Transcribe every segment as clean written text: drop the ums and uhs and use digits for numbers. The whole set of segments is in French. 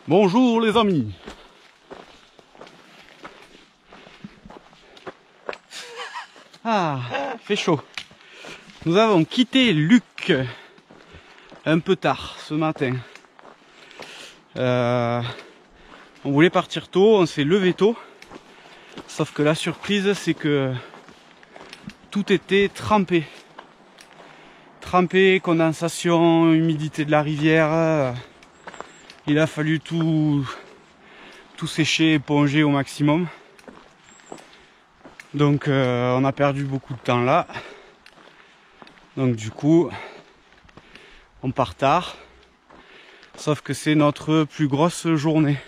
Bonjour les amis. Ah, il fait chaud. Nous avons quitté Luc un peu tard ce matin. On voulait partir tôt, on s'est levé tôt. Sauf que la surprise, c'est que tout était trempé. Trempé, condensation, humidité de la rivière. Il a fallu tout sécher, éponger au maximum. Donc on a perdu beaucoup de temps là. Donc du coup, on part tard. Sauf que c'est notre plus grosse journée.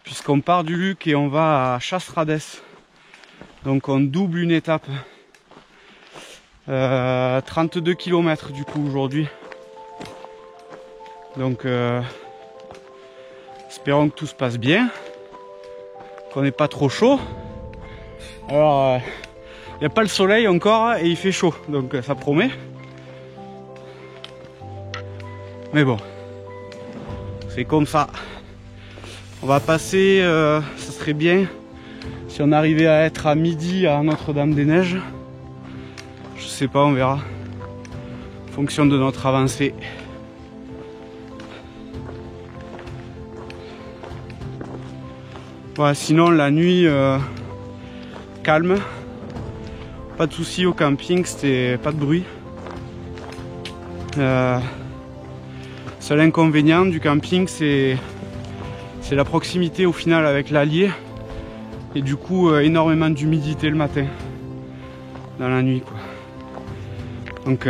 Puisqu'on part du Luc et on va à Chasseradès. Donc on double une étape. 32 km du coup aujourd'hui. Donc espérons que tout se passe bien. Qu'on n'ait pas trop chaud. Alors il n'y a pas le soleil encore et il fait chaud. Donc ça promet. Mais bon. C'est comme ça. On va passer, ça serait bien si on arrivait à être à midi à Notre-Dame-des-Neiges. Je sais pas, on verra. En fonction de notre avancée. Voilà, sinon la nuit, calme. Pas de soucis au camping, c'était pas de bruit. Seul inconvénient du camping, c'est la proximité au final avec l'Allier et du coup énormément d'humidité le matin dans la nuit quoi. Donc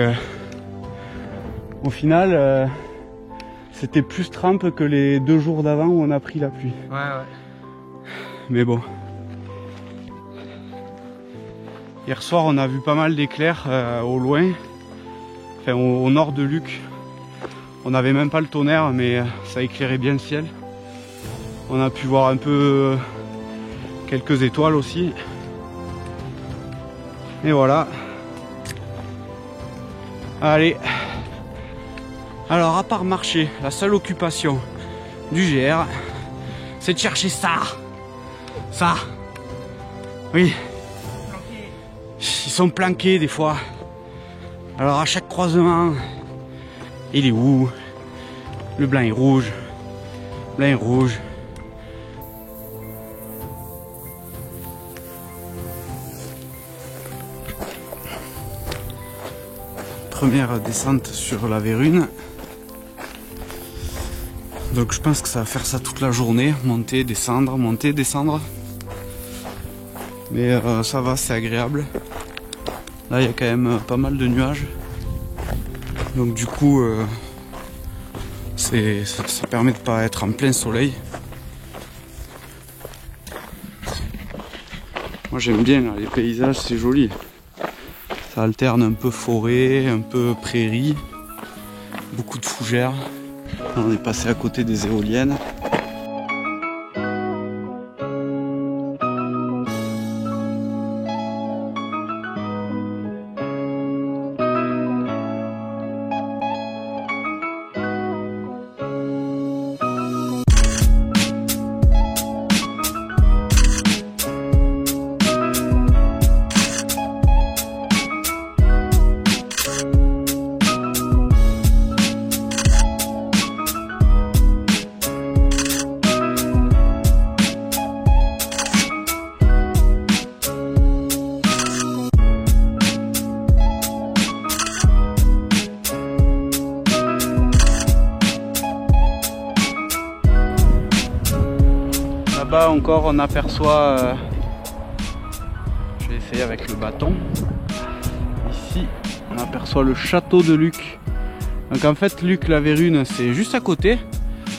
au final c'était plus trempe que les 2 jours d'avant où on a pris la pluie. Ouais. Mais bon. Hier soir on a vu pas mal d'éclairs au loin, enfin au nord de Luc. On n'avait même pas le tonnerre mais ça éclairait bien le ciel. On a pu voir un peu quelques étoiles aussi. Et voilà. Allez. Alors à part marcher, la seule occupation du GR, c'est de chercher ça. Ça. Oui. Ils sont planqués des fois. Alors à chaque croisement, il est où? Le blanc est rouge. Le blanc est rouge. Première descente sur la Vérune. Donc je pense que ça va faire ça toute la journée. Monter, descendre, monter, descendre. Mais ça va, c'est agréable. Là il y a quand même pas mal de nuages. Donc du coup ça permet de pas être en plein soleil. Moi j'aime bien là, les paysages, c'est joli. Ça alterne un peu forêt, un peu prairie, beaucoup de fougères. On est passé à côté des éoliennes. Là-bas encore on aperçoit, je vais essayer avec le bâton, ici on aperçoit le château de Luc. Donc en fait Luc-la-Vérune c'est juste à côté,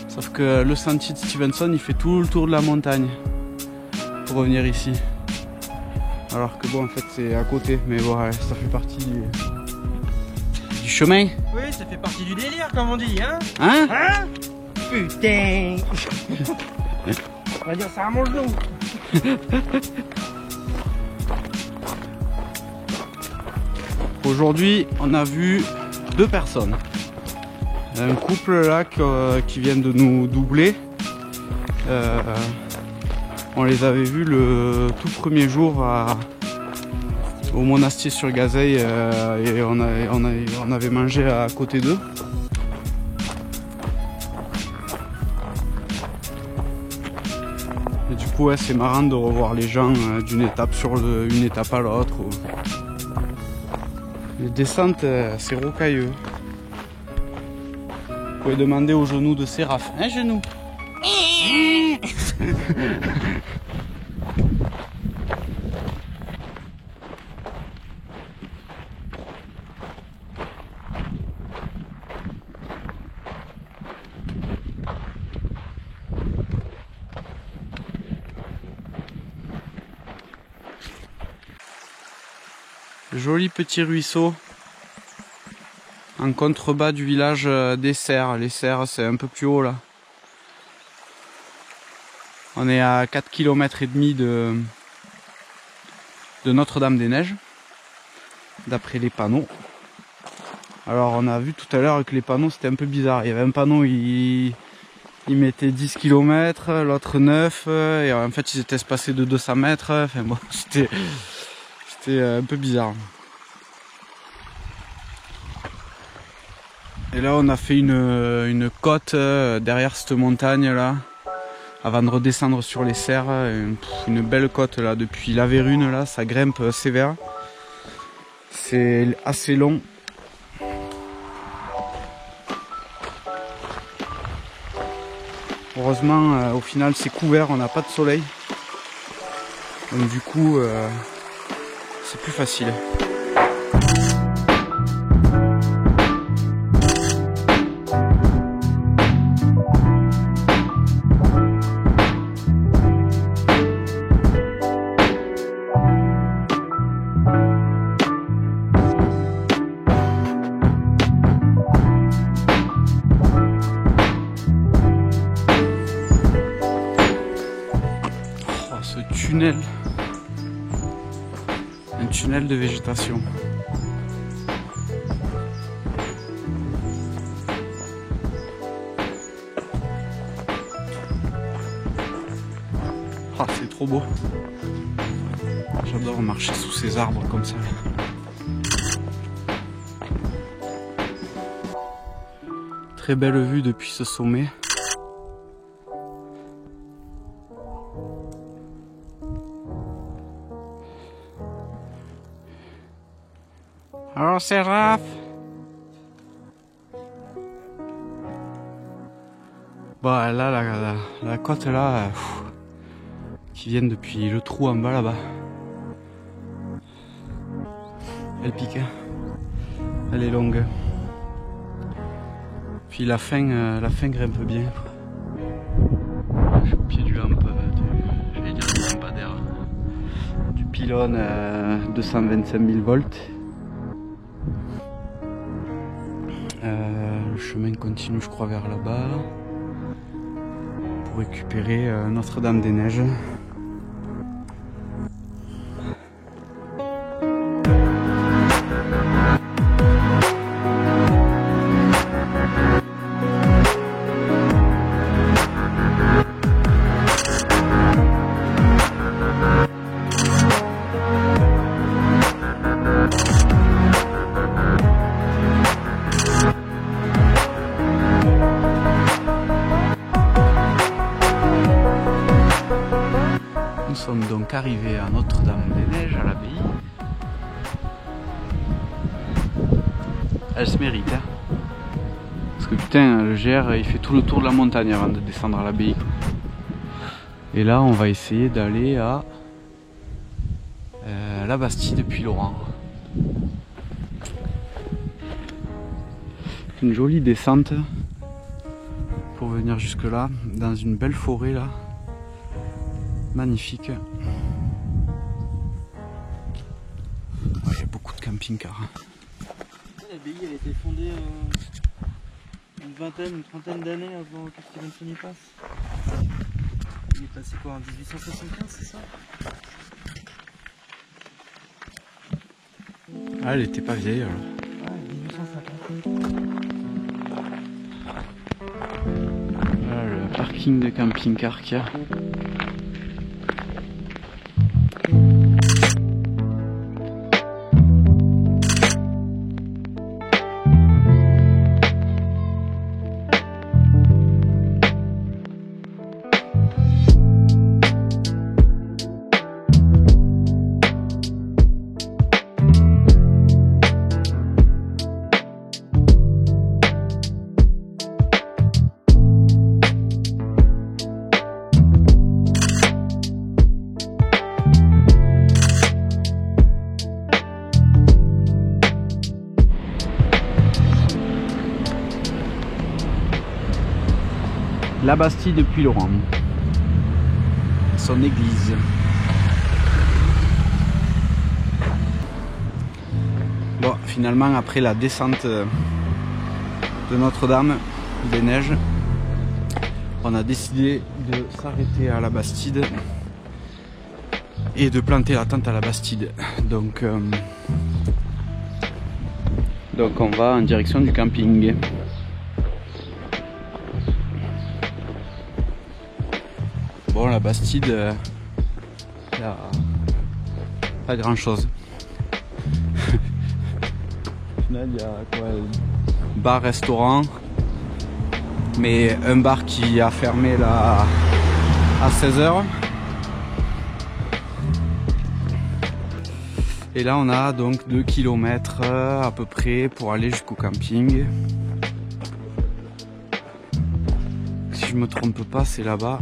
sauf que le sentier de Stevenson il fait tout le tour de la montagne pour revenir ici. Alors que bon en fait c'est à côté, mais bon ouais, ça fait partie du chemin. Oui, ça fait partie du délire comme on dit, hein. Hein? Hein? Putain. On va dire ça à mon genou. Aujourd'hui, on a vu 2 personnes. Un couple là qui vient de nous doubler. On les avait vus le tout premier jour au Monastier sur Gazeille et on avait mangé à côté d'eux. Et du coup ouais, c'est marrant de revoir les gens d'une étape une étape à l'autre. Les descentes c'est rocailleux. Vous pouvez demander au genou de Séraph. Un genou. Joli petit ruisseau en contrebas du village des Serres. Les Serres c'est un peu plus haut là. On est à 4 km et demi de Notre-Dame-des-Neiges d'après les panneaux. Alors on a vu tout à l'heure que les panneaux c'était un peu bizarre. Il y avait un panneau il mettait 10 km, l'autre 9 et en fait ils étaient espacés de 200 mètres. Enfin bon, c'était un peu bizarre. Et là on a fait une côte derrière cette montagne là, avant de redescendre sur les serres. Une belle côte là, depuis la Vérune là, ça grimpe sévère. C'est assez long. Heureusement au final c'est couvert, on n'a pas de soleil. Donc du coup c'est plus facile. Oh, ce tunnel. Un tunnel de végétation. Ah, c'est trop beau. J'adore marcher sous ces arbres comme ça. Très belle vue depuis ce sommet. Alors Séraph. Bah là la côte là qui vient depuis le trou en bas là-bas. Elle pique, elle est longue. Puis la fin grimpe bien. Je suis au pied du j'allais dire du lampadaire, du pylône 225 000 volts. Le chemin continue je crois vers là-bas pour récupérer Notre-Dame-des-Neiges. Nous sommes donc arrivés à Notre-Dame-des-Neiges, à l'abbaye. Elle se mérite, hein. Parce que putain, le GR il fait tout le tour de la montagne avant de descendre à l'abbaye. Et là on va essayer d'aller à la Bastide depuis Laurent. Une jolie descente pour venir jusque là, dans une belle forêt là. Magnifique. Il y a beaucoup de camping-cars. L'abbaye elle a été fondée une vingtaine, une trentaine d'années avant que Steven Sonny passe. Il est passé quoi en 1875, c'est ça? Ah, elle était pas vieille alors. Ouais, 1850. Voilà le parking parking de camping-car qu'il y a. La Bastide depuis Laurent, son église. Bon, finalement, après la descente de Notre-Dame des Neiges, on a décidé de s'arrêter à la Bastide et de planter la tente à la Bastide. Donc on va en direction du camping. Bon, la Bastide, il n'y a pas grand chose. Au final, il y a quoi, bar, restaurant, mais un bar qui a fermé là à 16 h. Et là, on a donc 2 km à peu près pour aller jusqu'au camping. Si je me trompe pas, c'est là-bas.